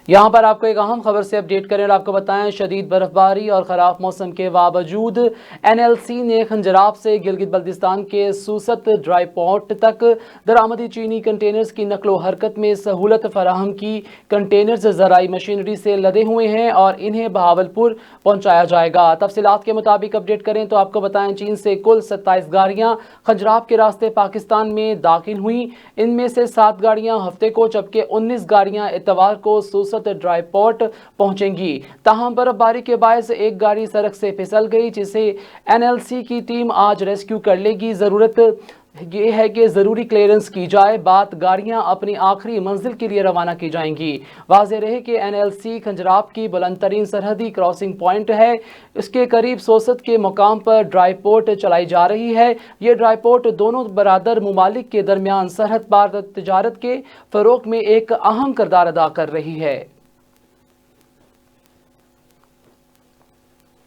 यहाँ पर आपको एक अहम खबर से अपडेट करें और आपको बताएं, शदीद बर्फबारी और ख़राब मौसम के बावजूद NLC ने खंजराब से गिलगित बल्तिस्तान के सूसत ड्राई पोर्ट तक दरामदी चीनी कंटेनर्स की नकलो हरकत में सहूलत फराहम की। कंटेनर्स ज़राई मशीनरी से लदे हुए हैं और इन्हें बहावलपुर पहुँचाया जाएगा। तफसीलात के मुताबिक अपडेट करें तो आपको बताएं, चीन से कुल 27 गाड़ियाँ खंजराब के रास्ते पाकिस्तान में दाखिल हुई। इनमें से 7 गाड़ियाँ हफ्ते को जबकि 19 गाड़ियाँ इतवार को ड्राई पोर्ट पहुंचेंगी। ताहम बर्फबारी के बायस एक गाड़ी सड़क से फिसल गई, जिसे NLC की टीम आज रेस्क्यू कर लेगी। जरूरत ये है कि ज़रूरी क्लियरेंस की जाए, बाद गाड़ियां अपनी आखिरी मंजिल के लिए रवाना की जाएंगी। वाज़ेह रहे कि NLC खंजराब की बुलंद तरीन सरहदी क्रॉसिंग पॉइंट है। इसके करीब सोसत के मुकाम पर ड्राई पोर्ट चलाई जा रही है। ये ड्राई पोर्ट दोनों बरादर मुमालिक के दरमियान सरहद पार तजारत के फ़रोग़ में एक अहम किरदार अदा कर रही है।